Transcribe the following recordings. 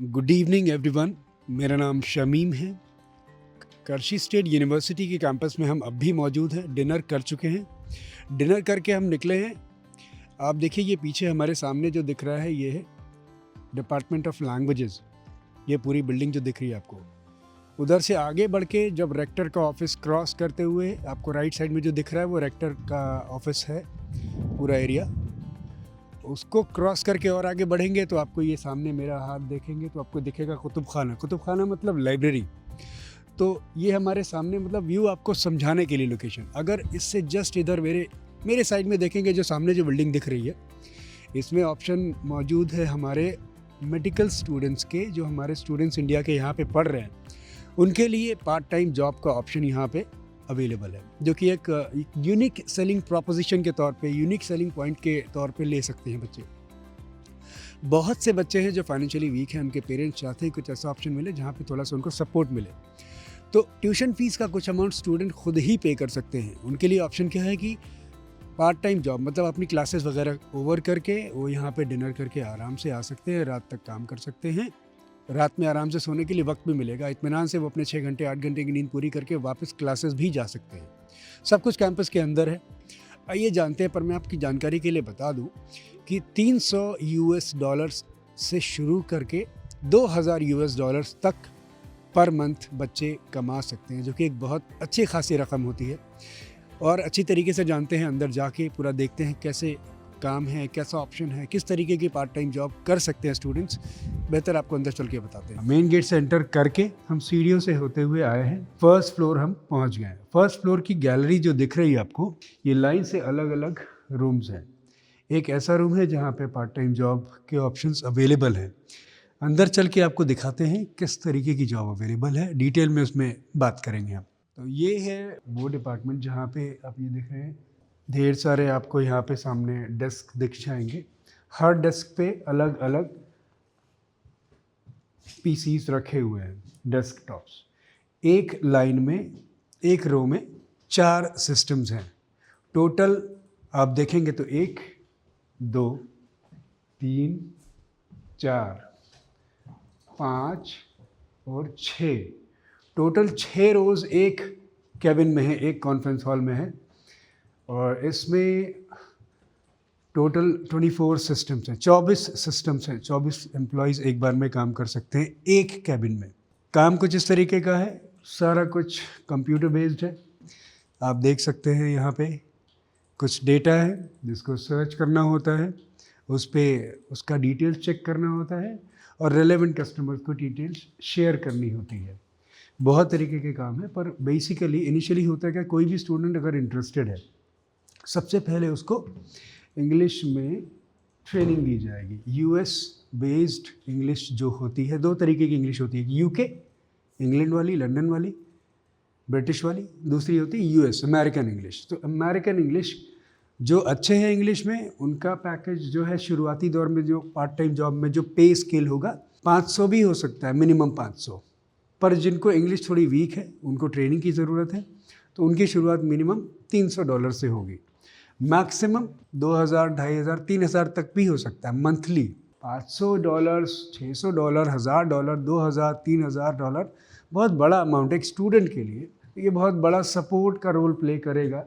Good evening everyone. मेरा नाम शमीम है। करशी स्टेट यूनिवर्सिटी के कैंपस में हम अब भी मौजूद हैं। डिनर कर चुके हैं। डिनर करके हम निकले हैं। आप देखिए, ये पीछे हमारे सामने जो दिख रहा है ये है डिपार्टमेंट ऑफ लैंग्वेजेस। ये पूरी बिल्डिंग जो दिख रही है आपको, उधर से आगे बढ़ के जब रेक्टर का ऑफिस क्रॉस करते हुए आपको राइट साइड में जो दिख रहा है वो रेक्टर का ऑफिस है। पूरा एरिया उसको क्रॉस करके और आगे बढ़ेंगे तो आपको ये सामने मेरा हाथ देखेंगे तो आपको दिखेगा कुतुब खाना मतलब लाइब्रेरी। तो ये हमारे सामने मतलब व्यू आपको समझाने के लिए लोकेशन। अगर इससे जस्ट इधर मेरे साइड में देखेंगे, जो सामने जो बिल्डिंग दिख रही है, इसमें ऑप्शन मौजूद है हमारे मेडिकल स्टूडेंट्स के। जो हमारे स्टूडेंट्स इंडिया के यहाँ पे पढ़ रहे हैं उनके लिए पार्ट टाइम जॉब का ऑप्शन यहाँ पे अवेलेबल है, जो कि एक यूनिक सेलिंग प्रोपोजिशन के तौर पे, यूनिक सेलिंग पॉइंट के तौर पे ले सकते हैं बच्चे। बहुत से बच्चे हैं जो फाइनेंशियली वीक हैं, उनके पेरेंट्स चाहते हैं कुछ ऐसा ऑप्शन मिले जहाँ पे थोड़ा सा उनको सपोर्ट मिले। तो ट्यूशन फीस का कुछ अमाउंट स्टूडेंट खुद ही पे कर सकते हैं। उनके लिए ऑप्शन क्या है कि पार्ट टाइम जॉब, मतलब अपनी क्लासेस वगैरह ओवर करके वो यहाँ पे डिनर करके आराम से आ सकते हैं, रात तक काम कर सकते हैं। रात में आराम से सोने के लिए वक्त भी मिलेगा, इत्मीनान से वो अपने 6 घंटे 8 घंटे की नींद पूरी करके वापस क्लासेस भी जा सकते हैं। सब कुछ कैंपस के अंदर है। आइए जानते हैं, पर मैं आपकी जानकारी के लिए बता दूं कि $300 से शुरू करके $2000 तक पर मंथ बच्चे कमा सकते हैं, जो कि एक बहुत अच्छी खासी रकम होती है। और अच्छी तरीके से जानते हैं, अंदर जाके पूरा देखते हैं कैसे काम है, कैसा ऑप्शन है, किस तरीके की पार्ट टाइम जॉब कर सकते हैं स्टूडेंट्स। बेहतर आपको अंदर चल के बताते हैं। मेन गेट से एंटर करके हम सीढ़ियों से होते हुए आए हैं, फर्स्ट फ्लोर हम पहुंच गए हैं। फर्स्ट फ्लोर की गैलरी जो दिख रही है आपको, ये लाइन से अलग अलग रूम्स हैं। एक ऐसा रूम है जहाँ पे पार्ट टाइम जॉब के ऑप्शंस अवेलेबल हैं। अंदर चल के आपको दिखाते हैं किस तरीके की जॉब अवेलेबल है, डिटेल में उसमें बात करेंगे हम। तो ये है वो डिपार्टमेंट जहाँ पे आप ये देख रहे हैं, ढेर सारे आपको यहाँ पे सामने डेस्क दिख जाएंगे। हर डेस्क पे अलग अलग पीसीस रखे हुए हैं, डेस्कटॉप्स। एक लाइन में, एक रो में 4 सिस्टम्स हैं टोटल। आप देखेंगे तो 1 2 3 4 5 और 6, टोटल 6 रोज एक कैबिन में है, एक कॉन्फ्रेंस हॉल में है। और इसमें टोटल 24 सिस्टम्स हैं, 24 सिस्टम्स हैं। 24 एम्प्लॉयज़ एक बार में काम कर सकते हैं एक कैबिन में। काम कुछ इस तरीके का है, सारा कुछ कंप्यूटर बेस्ड है। आप देख सकते हैं यहाँ पे कुछ डेटा है जिसको सर्च करना होता है, उस पर उसका डिटेल्स चेक करना होता है और रेलेवेंट कस्टमर्स को डिटेल्स शेयर करनी होती है। बहुत तरीके के काम है, पर बेसिकली इनिशियली होता है कि कोई भी स्टूडेंट अगर इंटरेस्टेड है, सबसे पहले उसको इंग्लिश में ट्रेनिंग दी जाएगी। यूएस बेस्ड इंग्लिश जो होती है, 2 तरीके की इंग्लिश होती है, यूके इंग्लैंड वाली, लंदन वाली, ब्रिटिश वाली, दूसरी होती है यूएस अमेरिकन इंग्लिश। तो अमेरिकन इंग्लिश जो अच्छे हैं इंग्लिश में, उनका पैकेज जो है शुरुआती दौर में जो पार्ट टाइम जॉब में जो पे स्केल होगा 500 भी हो सकता है, मिनिमम 500। पर जिनको इंग्लिश थोड़ी वीक है, उनको ट्रेनिंग की ज़रूरत है, तो उनकी शुरुआत मिनिमम $300 से होगी। मैक्सिमम 2000, 2500, 3000 तक भी हो सकता है मंथली। $500, $600, $1000, $2000, $3000 बहुत बड़ा अमाउंट है एक स्टूडेंट के लिए। ये बहुत बड़ा सपोर्ट का रोल प्ले करेगा।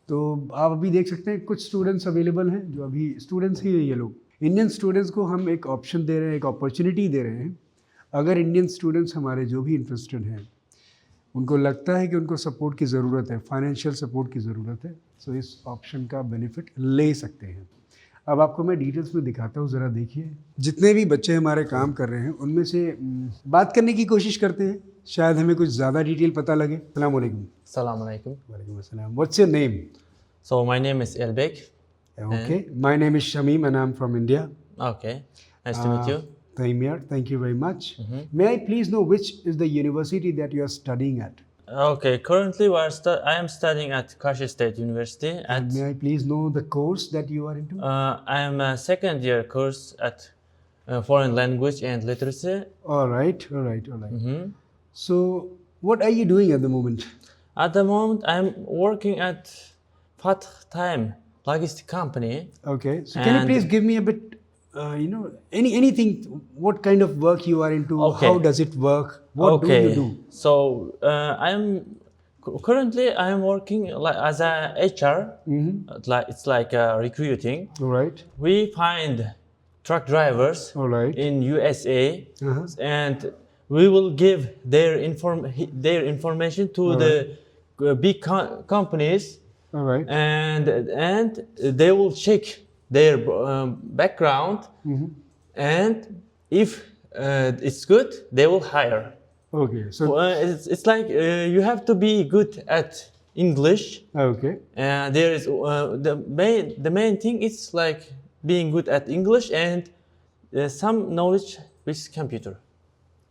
तो आप अभी देख सकते हैं कुछ स्टूडेंट्स अवेलेबल हैं जो अभी स्टूडेंट्स ही हैं। ये लोग इंडियन स्टूडेंट्स को हम एक ऑप्शन दे रहे हैं, एक अपॉर्चुनिटी दे रहे हैं। अगर इंडियन स्टूडेंट्स हमारे जो भी इंटरेस्टेड हैं, उनको लगता है कि उनको सपोर्ट की ज़रूरत है, फाइनेंशियल सपोर्ट की ज़रूरत है, तो इस ऑप्शन का बेनिफिट ले सकते हैं। अब आपको मैं डिटेल्स में दिखाता हूँ, ज़रा देखिए। जितने भी बच्चे हमारे काम कर रहे हैं उनमें से बात करने की कोशिश करते हैं, शायद हमें कुछ ज़्यादा डिटेल पता लगे। अस्सलाम वालेकुम। Assalamu alaikum. वालेकुम अस्सलाम। What's your name? So my name is Elbek. Okay, my name is Shamim and I'm from India. Okay, nice to meet you. Same here. Thank you very much. May I please know which is the university that you are studying at? Okay, currently I am studying at Karshi State University. And may I please know the course that you are into? I am a second year course at Foreign Language and Literacy. All right. So, what are you doing at the moment? At the moment, I am working at Fatah Time Logistic Company. Okay. So, can you please give me a bit anything, what kind of work you are into, Okay. how does it work, what do you do? So currently I'm working as a HR. It's like recruiting. All right. We find truck drivers All right. in USA, Uh-huh. and we will give their information to the big companies, All right. and they will check their background, and if it's good, they will hire. Okay. So It's like you have to be good at English. okay. There is the main thing is like being good at English and some knowledge with computer.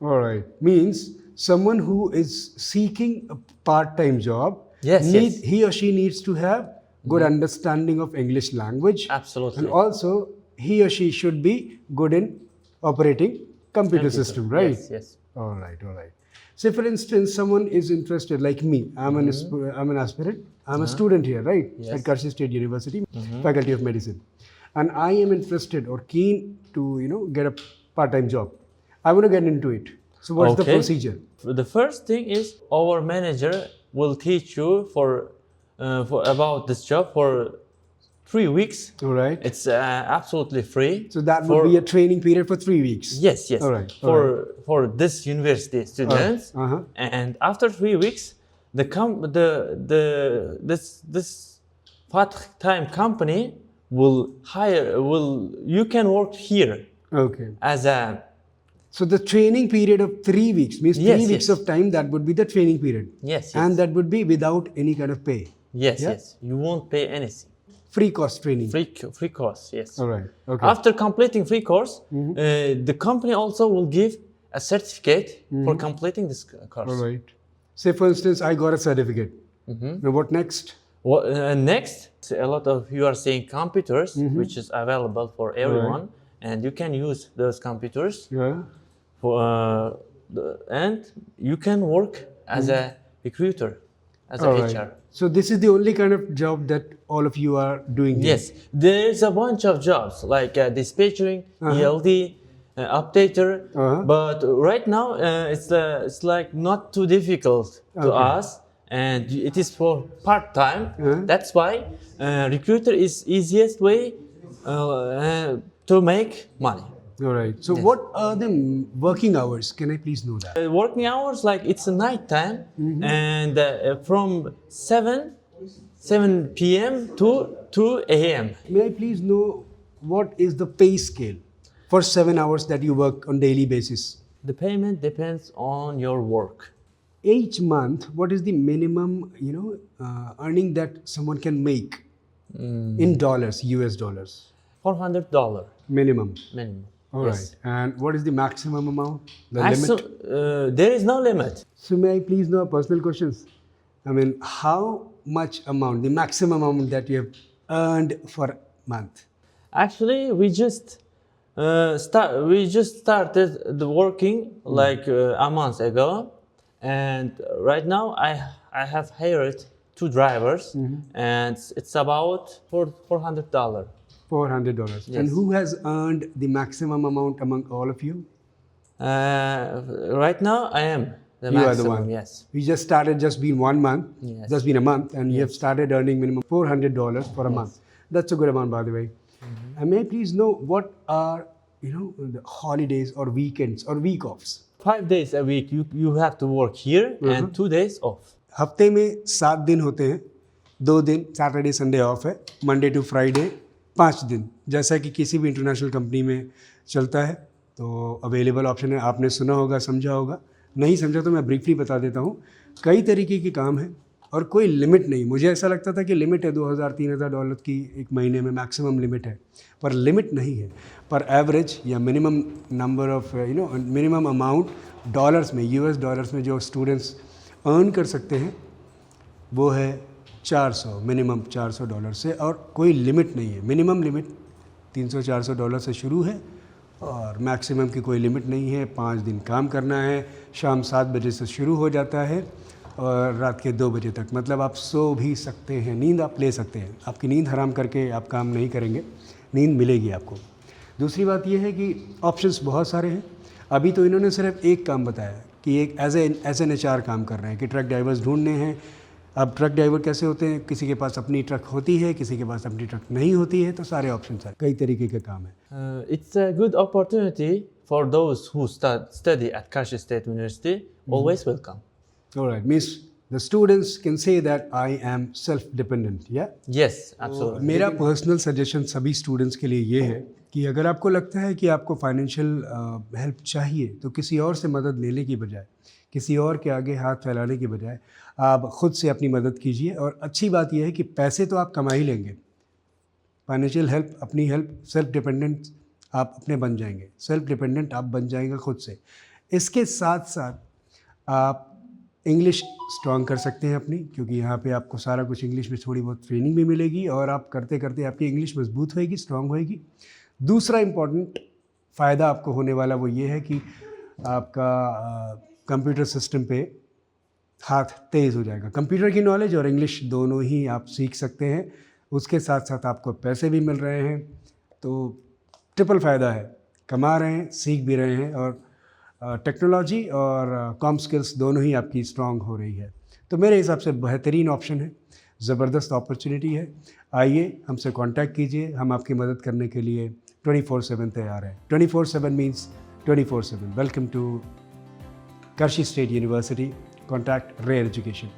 All right. Means someone who is seeking a part-time job, Yes, yes. he or she needs to have good understanding of English language. Absolutely. And also he or she should be good in operating computer system, right? Yes, yes. All right, all right. Say for instance, someone is interested like me. I'm an aspirant. I'm a student here, right? Yes. At Karshi State University, Faculty of Medicine. And I am interested or keen to, get a part-time job. I want to get into it. So what's the Okay. procedure? The first thing is our manager will teach you for about this job for 3 weeks. All right. It's absolutely free. So that would be a training period for 3 weeks. Yes, yes. All right, For this university students, Uh-huh. and after 3 weeks, this part-time company will hire. You can work here Okay. as a So the training period of 3 weeks means Yes, 3 weeks yes. of time. That would be the training period. yes, yes, And that would be without any kind of pay. yes, yeah? yes. You won't pay anything. Free cost training. Free course. Yes. All right. Okay. After completing free course, the company also will give a certificate for completing this course. All right. Say for instance, I got a certificate. Now what next? Next, a lot of you are seeing computers, which is available for everyone, and you can use those computers Yeah. for, and you can work as a recruiter, as a All HR. right. So this is the only kind of job that all of you are doing here. Yes, there is a bunch of jobs like dispatching, ELD, updater, but right now it's like not too difficult to us, and it is for part time. That's why recruiter is easiest way to make money. All right. So what are the working hours? Can I please know that? Working hours, like it's a night time, and from 7 p.m. to 2 a.m. May I please know what is the pay scale for 7 hours that you work on daily basis? The payment depends on your work. Each month, what is the minimum, earning that someone can make in dollars, US dollars? $400 Minimum. minimum. All right. Yes. And what is the maximum amount? The limit? There is no limit. So may I please know personal questions? I mean, how much amount, the maximum amount that you have earned for a month? Actually, we just started the working like a month ago, and right now I have hired 2 drivers, and it's about $400. $400. And who has earned the maximum amount among all of you? Right now, I am the You are maximum. the one. Yes. We just started, just been 1 month, Yes. just been a month, and you have started earning minimum $400 for a month. That's a good amount, by the way. And may I please know what are, the holidays or weekends or week offs? 5 days a week you have to work here, and 2 days off. हफ्ते में 7 दिन होते हैं, 2 दिन Saturday Sunday off है, Monday to Friday 5 दिन, जैसा कि किसी भी इंटरनेशनल कंपनी में चलता है. तो अवेलेबल ऑप्शन है, आपने सुना होगा, समझा होगा. नहीं समझा तो मैं ब्रीफली बता देता हूँ. कई तरीके के काम हैं और कोई लिमिट नहीं. मुझे ऐसा लगता था कि लिमिट है $2,000-3,000 की एक महीने में मैक्सिमम लिमिट है, पर लिमिट नहीं है. पर एवरेज या minimum number of minimum amount dollars में, US डॉलर्स में जो स्टूडेंट्स अर्न कर सकते हैं वो है 400, मिनिमम $400 से, और कोई लिमिट नहीं है. मिनिमम लिमिट $300-400 से शुरू है और मैक्सिमम की कोई लिमिट नहीं है. 5 दिन काम करना है, शाम 7 बजे से शुरू हो जाता है और रात के 2 बजे तक. मतलब आप सो भी सकते हैं, नींद आप ले सकते हैं. आपकी नींद हराम करके आप काम नहीं करेंगे, नींद मिलेगी आपको. दूसरी बात यह है कि ऑप्शंस बहुत सारे हैं। अभी तो इन्होंने सिर्फ एक काम बताया कि एक एज एन HR काम कर रहे हैं कि ट्रक ड्राइवर्स ढूंढने हैं। अब ट्रक ड्राइवर कैसे होते हैं, किसी के पास अपनी ट्रक होती है, किसी के पास अपनी ट्रक नहीं होती है, तो सारे ऑप्शन हैं, कई तरीके के काम है। It's a good opportunity for those who study at Kashi State University. Always welcome. Alright, means the students can say that I am self-dependent, yeah? Yes, absolutely. मेरा पर्सनल सजेशन सभी स्टूडेंट्स के लिए ये है कि अगर आपको लगता है कि आपको फाइनेंशियल हेल्प चाहिए, तो किसी और से मदद लेने की बजाय, किसी और के आगे हाथ फैलाने की बजाय आप ख़ुद से अपनी मदद कीजिए। और अच्छी बात यह है कि पैसे तो आप कमा ही लेंगे, फाइनेंशियल हेल्प, अपनी हेल्प, सेल्फ डिपेंडेंट आप अपने बन जाएंगे, सेल्फ डिपेंडेंट आप बन जाएंगे खुद से। इसके साथ साथ आप इंग्लिश स्ट्रॉन्ग कर सकते हैं अपनी, क्योंकि यहाँ पे आपको सारा कुछ इंग्लिश में थोड़ी बहुत ट्रेनिंग भी मिलेगी और आप करते करते आपकी इंग्लिश मजबूत होएगी, स्ट्रॉन्ग होएगी। दूसरा इम्पॉर्टेंट फ़ायदा आपको होने वाला वो ये है कि आपका कंप्यूटर सिस्टम पे हाथ तेज़ हो जाएगा। कंप्यूटर की नॉलेज और इंग्लिश दोनों ही आप सीख सकते हैं, उसके साथ साथ आपको पैसे भी मिल रहे हैं, तो ट्रिपल फ़ायदा है, कमा रहे हैं, सीख भी रहे हैं, और टेक्नोलॉजी और कॉम स्किल्स दोनों ही आपकी स्ट्रॉन्ग हो रही है। तो मेरे हिसाब से बेहतरीन ऑप्शन है, ज़बरदस्त अपॉर्चुनिटी है। आइए हमसे कांटेक्ट कीजिए, हम आपकी मदद करने के लिए 24/7 तैयार हैं। 24/7 means 24/7। Welcome to Karshi State University. Contact Rare Education.